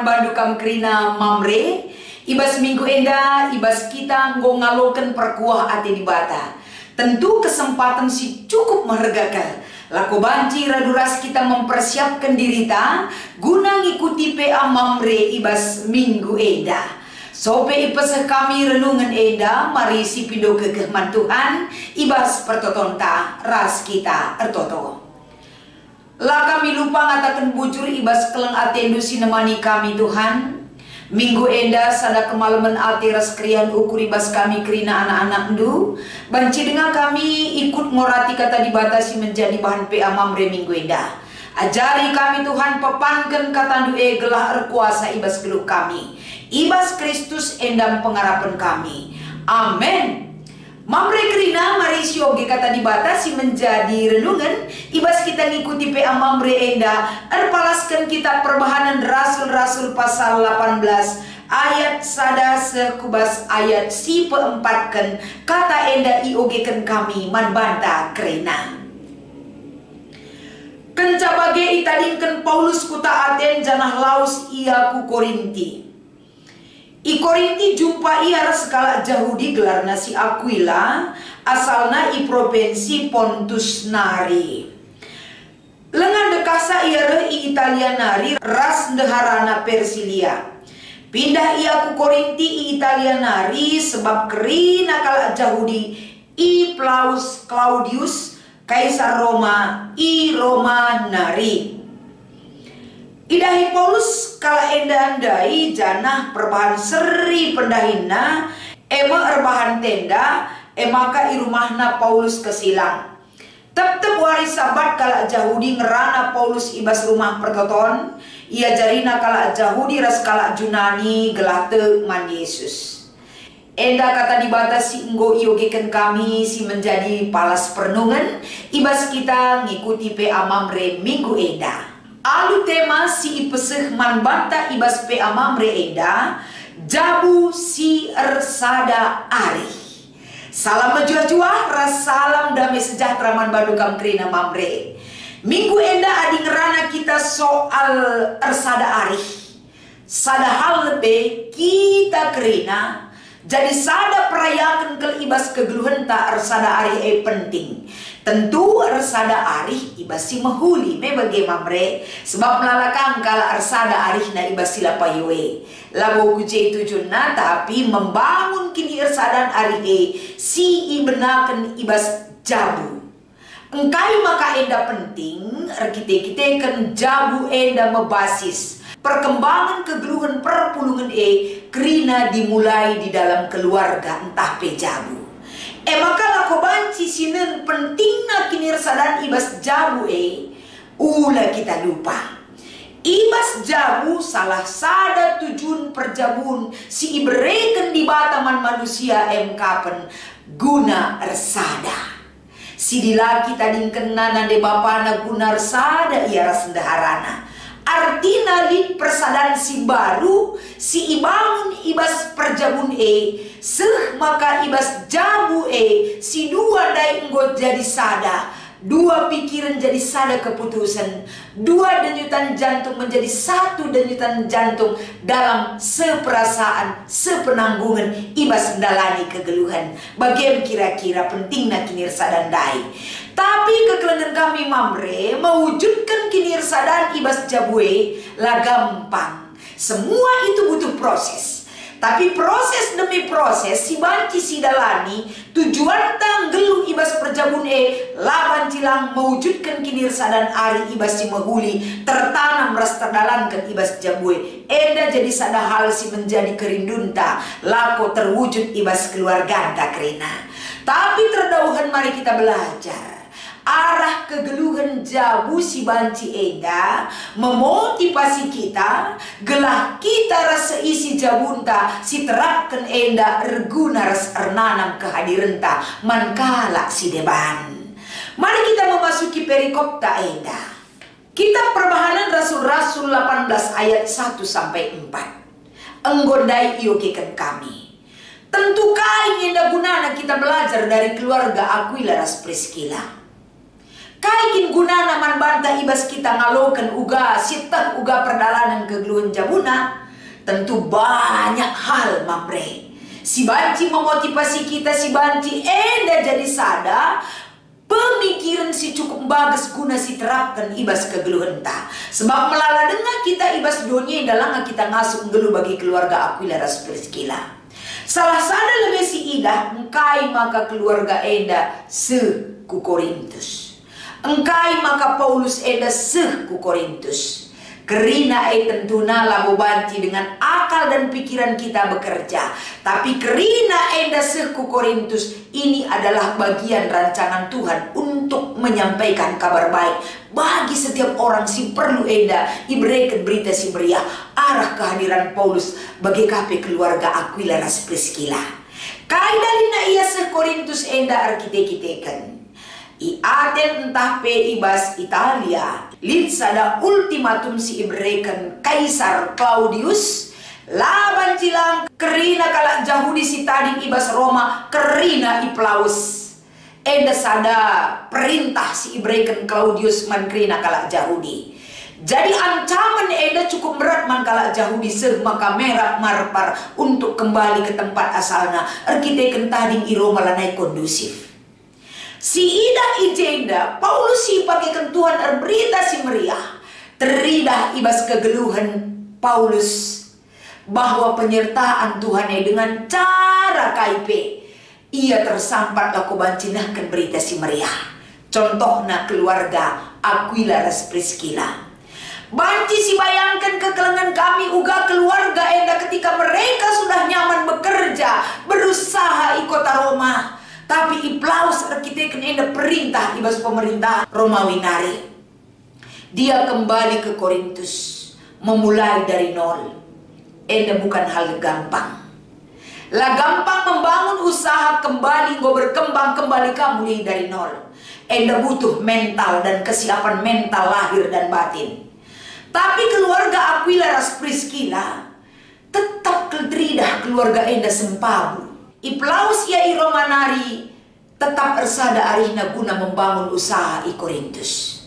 bandu kam krina mamre. Ibas minggu enda, ibas kita ngaloken perkuah ate di bata. Tentu kesempatan si cukup menghargakan. Laku banci raduras kita mempersiapkan diri ta guna ngikuti PA mamre ibas minggu enda. Sope ipes kami renungan enda, mari si pindo kekehman Tuhan, ibas pertotonta ras kita ertoto. Lah kami lupa ngatakan bujur ibas keleng atendu sinemani kami Tuhan. Minggu enda sada kemalaman ati ras krian ukur ibas kami kerina anak-anak ndu. Banci dengan kami ikut ngorati kata dibatasi menjadi bahan PA mamre minggu enda. Ajari kami Tuhan pepankan kata ndu gelah erkuasa ibas geluk kami. Ibas Kristus endam pengharapan kami. Amin. Mamre kerina mari sioge kata dibatasi menjadi renungan. Ibas kita ngikuti PA mamre enda. Erpalaskan kita perbahanan Rasul-Rasul pasal 18 ayat sada sekubas ayat si peempatkan kata enda iogekan kami manbanta kerina. Kencabage itadinkan Paulus kuta Aten janah laus ia ku Korinti. I Korinti jumpa ia sekala Yahudi gelarna si Aquila, asalna i provinsi Pontus nari. Lengan dekasa ia i Italia nari ras ndeharana Persilia. Pindah ia ku Korinti i Italia nari sebab kerina kala Yahudi i Plaus Claudius kaisar Roma i Roma nari. Idahi Paulus kala enda andai janah perbahan seri pendahina ema erbahan tenda emaka irumahna Paulus kesilang. Tep-tep wari sabat kala Yahudi ngerana Paulus ibas rumah pertoton ia jarina kala Yahudi ras kala Junani gelate man Yesus. Enda kata dibatasi enggo iogekan kami si menjadi palas perenungan ibas kita ngikuti PA mamre minggu enda. Alu tema si ipeseh manbanta ibas PA mamre enda jabu si ersada ari. Salam menjuah-juah ras salam damai sejahtera man bandu kam krina mamre. Minggu enda adi ngerana kita soal ersada ari. Sada hal lebih kita kerina jadi sada perayakan ke ibas kegeluhan ta ersada ari penting. Tentu ersada arih ibas si mahuli me bagi mamre sebab melalakang kala ersada arih na ibas sila payue lagu kuje tujuna tapi membangun kini ersadan arih si ibenakan ibas jabu engkai maka enda penting kita kan jabu enda mebasis perkembangan kegeluhan perpulungan kerina dimulai di dalam keluarga entah pe jabu. Maka lako banci sinen pentingna kini resadan ibas jabu ula kita lupa. Ibas jabu salah sada tujuan perjabun si ibereken di bataman manusia kapen guna ersada. Si dilaki tading kena nande bapana guna ersada ia rasendaharana. Artina di persadan si baru si ibangun ibas perjabun seh maka ibas jabu si dua dai enggo jadi sada, dua pikiran jadi sada keputusan, dua denyutan jantung menjadi satu denyutan jantung dalam seperasaan, sepenanggungan ibas ndalani kegeluhan. Bagaimana kira-kira pentingna kinirsa dan dai. Tapi kekelengan kami mamre mewujudkan kinirsa dan ibas jabue lah gampang. Semua itu butuh proses. Tapi proses demi proses si banci si dalani tujuan tanggelu ibas perjabun laban cilang mewujudkan kinirsa dan ari ibas si mahuli tertanam ras terdalankan ibas jabue eda jadi sada hal si menjadi kerindunta lako terwujud ibas keluarga anta kerina. Tapi terdauhan mari kita belajar arah kegeluhan jabu si banci eda memotivasi kita gelah kita rasa isi jabunta si terapkan enda erguna ras ernanam kehadirenta mankala si deban. Mari kita memasuki perikopta enda. Kita perbahanan Rasul-Rasul 18 ayat 1 sampai 4. Enggondai iokekan kami. Tentu kain enda gunana kita belajar dari keluarga Aquila ras Priscilla. Kaikin gunana man banta ibas kita ngalokan uga sitah uga perdalanan kegeluhan jabuna. Tentu banyak hal mamre. Si banci memotivasi kita, si banci enda jadi sada pemikiran si cukup bagus guna si terapkan ibas kegeluhan ta. Sebab melala dengar kita ibas dunia dalam kita ngasuh ngelu bagi keluarga Aquila ras Priscilla. Salah sada lebih si Ida engkai maka keluarga enda se ku Korintus. Engkai maka Paulus enda se ku Korintus. Kerina tentuna labo banci dengan akal dan pikiran kita bekerja. Tapi kerina enda seku Korintus ini adalah bagian rancangan Tuhan untuk menyampaikan kabar baik bagi setiap orang si perlu enda iberikan berita si meriah arah kehadiran Paulus bagi kape keluarga Aquila ras Priscilla. Kaidalina ia se Korintus enda arkitekitekan. I Aten entah pe ibas Italia lid sada ultimatum si iberikan Kaisar Claudius laban cilang kerina kalak Yahudi si tadi ibas Roma kerina iplaus enda sada perintah si iberikan Claudius man kerina kalak Yahudi. Jadi ancaman enda cukup berat man kalak Yahudi maka merah marpar untuk kembali ke tempat asalnya arkiteken tadi i Roma lanai kondusif. Si Ida ijenda Paulus si pakai kentuhan berita si meriah teridah ibas kegeluhan Paulus bahwa penyertaan Tuhan dengan cara kaipe ia tersampat laku bancinahkan berita si meriah. Contohnya keluarga Aquila ras Priscilla. Banci si bayangkan kekelengan kami uga keluarga enda ketika mereka sudah nyaman bekerja berusaha ikut Roma. Tapi iplaus arkiteken enda perintah ibas pemerintah Romawi nari. Dia kembali ke Korintus memulai dari nol. Enda bukan hal gampang. Lah gampang membangun usaha kembali go berkembang kembali kamu dari nol. Enda butuh mental dan kesiapan mental lahir dan batin. Tapi keluarga Aquila ras Priscilla tetap ketridah keluarga enda sempabu. Iplaus ia i Romanari tetap ersada arihna guna membangun usaha i Korintus.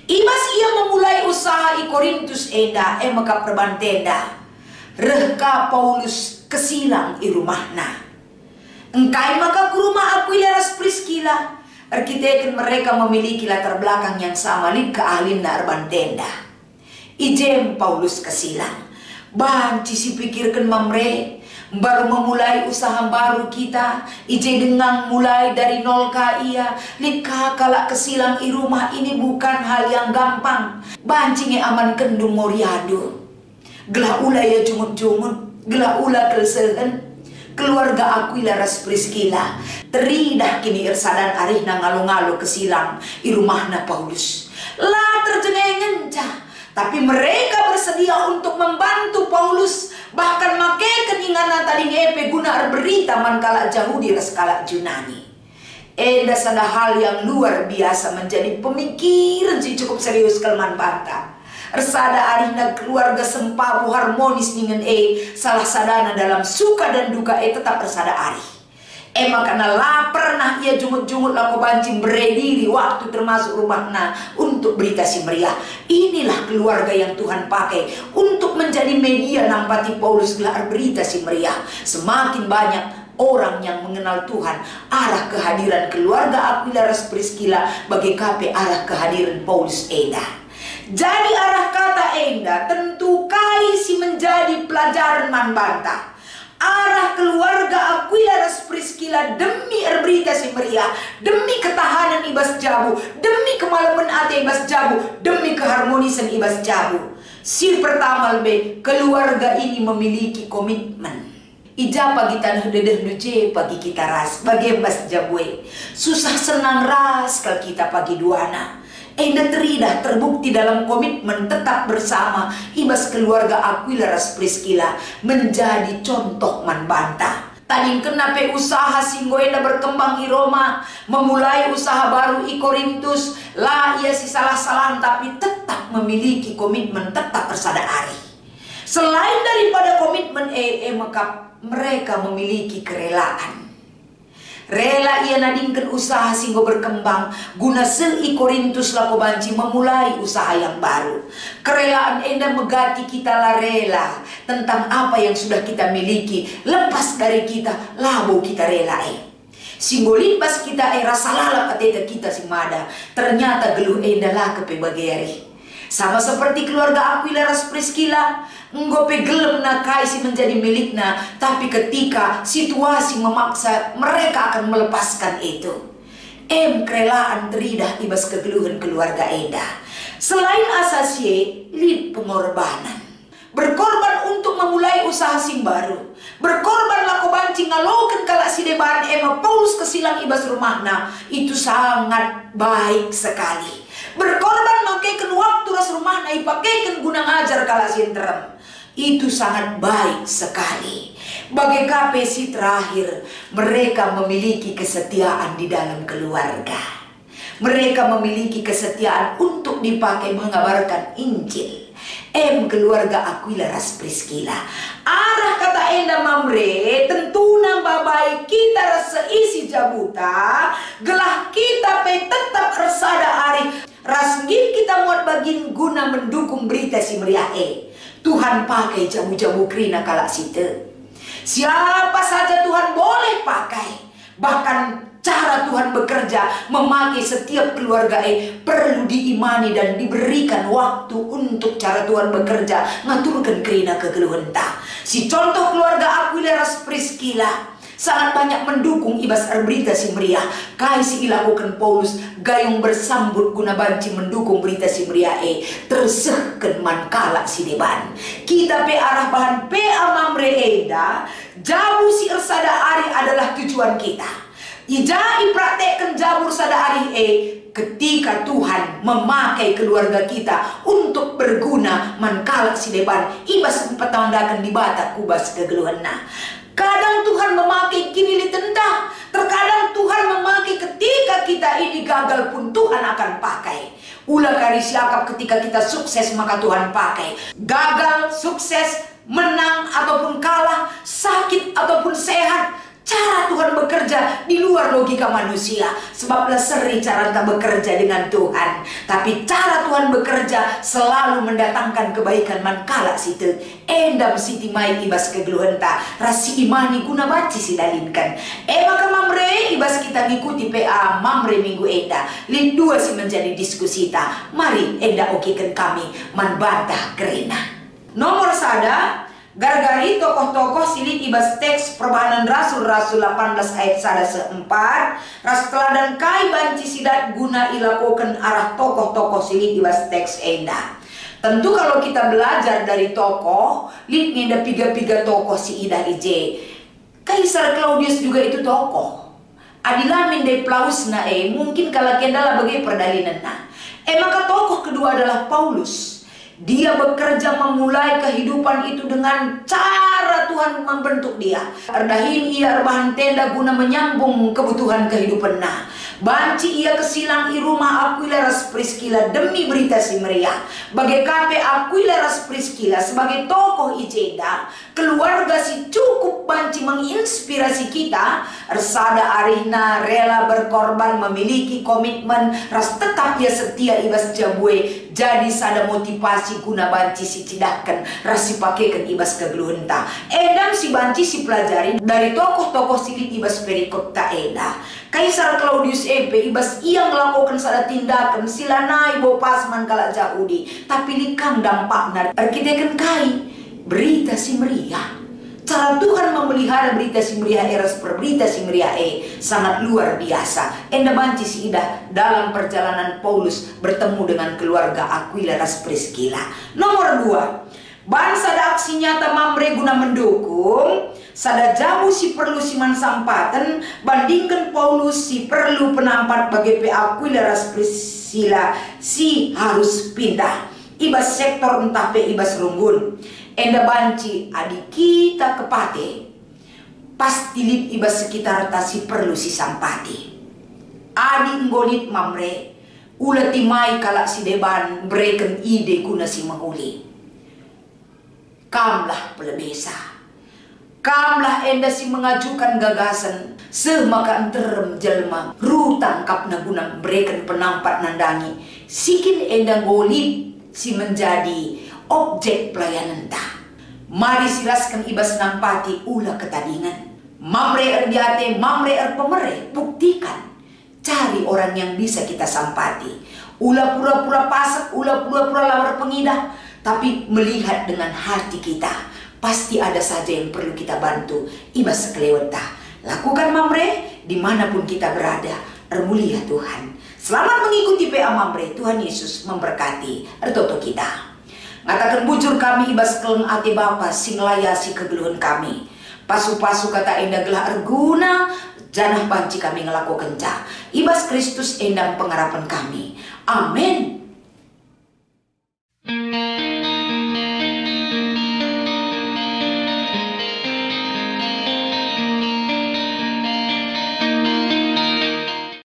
Ibas ia memulai usaha i Korintus enda maka perbantenda rehka Paulus kesilang i rumahna. Engkai maka ke rumah Aquila ras Priscilla arkiteken mereka memiliki latar belakang yang sama lid keahlian arbantenda. Ijem Paulus kesilang banci si pikirkan mamre baru memulai usaha baru kita ije dengan mulai dari nol ka ia lika kalak kesilang i rumah ini bukan hal yang gampang. Bancinge aman kendung moriado gelah ula ya jumut-jumut gelah ula kelsehen keluarga Aquila ras Priscilla teridah kini irsadan arihna ngalo-ngalo kesilang i rumahna Paulus lah terjengengencah. Tapi mereka bersedia untuk membantu Paulus, bahkan make keningana tadi ngepe guna berita mankala Yahudi ras kalak Yunani. Eda sada hal yang luar biasa menjadi pemikiran si cukup serius kelman banta. Ersada arina keluarga sempabu harmonis dengan salah sadana dalam suka dan duka tetap ersada arih. Karena lapar nah ia jungut-jungut laku bancing berdiri waktu termasuk rumahna untuk berita si meriah. Inilah keluarga yang Tuhan pakai untuk menjadi media nampati Paulus gelar berita si meriah. Semakin banyak orang yang mengenal Tuhan arah kehadiran keluarga Aquila ras Priscilla bagi kape arah kehadiran Paulus enda. Jadi arah kata enda tentu kai si menjadi pelajaran man banta. Arah keluarga Aquila ras Priscilla demi berita si meriah, demi ketahanan ibas jabu, demi kemalaman ate ibas jabu, demi keharmonisan ibas jabu. Si pertama lebih keluarga ini memiliki komitmen. Ija pagi tanah dedeh duce pagi kita ras, bagi ibas jabue. Susah senang ras kalau kita pagi duana. Enda teridah terbukti dalam komitmen tetap bersama ibas keluarga Aquila ras Priscilla menjadi contoh man banta. Tadi kenapa usaha singgo enda berkembang i Roma, memulai usaha baru i Korintus, lah ia si salah-salah tapi tetap memiliki komitmen tetap bersada arih. Selain daripada komitmen maka mereka memiliki kerelaan. Rela ia nadingkan usaha sehingga berkembang guna i Korintus lako banci memulai usaha yang baru. Kerelaan enda megati kita lah rela tentang apa yang sudah kita miliki, lepas dari kita labo kita rela Singgolit pas kita rasa lalap ateta kita si mada, ternyata geluh enda lah kepebageri. Sama seperti keluarga Aquila ras Priscilla, nggope gelem na kaisi menjadi milikna, tapi ketika situasi memaksa mereka akan melepaskan itu. Kerelaan teridah ibas kegeluhan keluarga enda. Selain asasye, lid pengorbanan. Berkorban untuk memulai usaha sing baru. Berkorban lako banci ngaloken kalak si deban ema Paulus kesilang ibas rumahna. Itu sangat baik sekali. Berkorban makaikan waktu ras rumahna ipakaikan guna ngajar kalak si terem. Itu sangat baik sekali. Bagai kapesi terakhir, mereka memiliki kesetiaan di dalam keluarga. Mereka memiliki kesetiaan untuk dipakai mengabarkan Injil. Keluarga Aquila ras Priscilla. Arah kata enda mamre, tentu nambah baik kita rasa isi jabuta, gelah kita pe tetap resada ari. Rasngin kita muat bagin guna mendukung berita si meriah Tuhan pakai jamu-jamu krina kalak site. Siapa saja Tuhan boleh pakai. Bahkan cara Tuhan bekerja memakai setiap keluarga perlu diimani dan diberikan waktu untuk cara Tuhan bekerja ngaturkan kerina kegeluhan ta. Si contoh keluarga Aquila ras Priscilla sangat banyak mendukung ibas berita si meriah. Kai si ilakukan Paulus gayung bersambut guna banci mendukung berita si meriah tersehken man kalak si deban. Kita pe arah bahan pe amamre eda jabu si ersada ari adalah tujuan kita. Ijai praktekkan jamur sada ari ketika Tuhan memakai keluarga kita untuk berguna mankalak si depan ibas petandakan di batak kubas kegeluhanna. Kadang Tuhan memakai kini ditendang, terkadang Tuhan memakai ketika kita ini gagal pun Tuhan akan pakai. Ulah kari siakap ketika kita sukses maka Tuhan pakai. Gagal, sukses, menang ataupun kalah, sakit ataupun sehat, cara Tuhan bekerja di luar logika manusia. Sebablah seri cara kita bekerja dengan Tuhan. Tapi cara Tuhan bekerja selalu mendatangkan kebaikan mankala situ. Endam siti mai ibas kegeluhenta. Rasi imani guna baci si dalinkan. Maka mamre ibas kita ngikuti PA mamre minggu enda. Lid dua si menjadi diskusi ta. Mari enda okikan kami manbantah kerina. Nomor sada. Gargari tokoh-tokoh silit ibas teks perbahanan Rasul-Rasul 18 ayat 1 4 ras teladan kai banci sidat guna ilakoken arah tokoh-tokoh silit ibas teks enda. Tentu kalau kita belajar dari tokoh, lit ngenda piga-piga tokoh si ida ije. Kaisar Claudius juga itu tokoh. Adilamin de Plausna mungkin kalau kendala bagi perdalinan maka tokoh kedua adalah Paulus. Dia bekerja memulai kehidupan itu dengan cara Tuhan membentuk dia. Erdahin ia rebahan tenda guna menyambung kebutuhan kehidupan Banci ia kesilang i rumah Aquila ras Priscilla demi berita si meriah. Bagai kape Aquila ras Priscilla sebagai tokoh ijeda, keluarga si cukup banci menginspirasi kita. Ersada arihna rela berkorban memiliki komitmen ras tetap ia setia ibas jabue. Jadi sada motivasi guna banci si cidahkan ras si pakekan ibas kegeluhenta. Edam si banci si pelajari dari tokoh-tokoh silit ibas perikop ta eda. Kaisar Claudius ibas ia melakukan sada tindakan sila nai bo pasman kalak Yahudi, tapi likang dampakna arkiteken kai berita si meriah. Cara Tuhan memelihara berita si meriah eras berita si meriah sangat luar biasa. Enda banci si ida dalam perjalanan Paulus bertemu dengan keluarga Aquila ras Priscilla. Nomor 2, bangsa ada aksi nyata mamre guna mendukung. Sada jamu si perlu si mansampatan bandingkan Paulus si perlu penampat bagi Aquila ras Priscilla si harus pindah ibas sektor entah pe ibas runggun. Enda banci adik kita kepate pasti lip ibas sekitar tasi perlu si sampati. Adik ngolit mamre ulah timai kalak si deban bereken ide guna si mahuli. Kamlah pelebesa. Kamlah enda si mengajukan gagasan, semaka enterem jelma, ru tangkap naguna berikan penampat nandangi, sikin enda golip si menjadi objek pelayanan ta. Mari silaskan ibas nampati ulah ketadingan. Mamre erdiate, mamre pemere, buktikan. Cari orang yang bisa kita sampati. Ulah pura-pura pasak, ulah pura-pura lawar pengidah, tapi melihat dengan hati kita. Pasti ada saja yang perlu kita bantu. Ibas sekeleweta. Lakukan mamre dimanapun kita berada. Ermulia Tuhan. Selamat mengikuti PA Mamre. Tuhan Yesus memberkati ertoto kita. Ngatakan bujur kami ibas keleng ate Bapa sing layasi kegeluhan kami. Pasu-pasu kata enda gelah erguna, janah panci kami ngelaku kencah. Ibas Kristus endang pengharapan kami. Amin.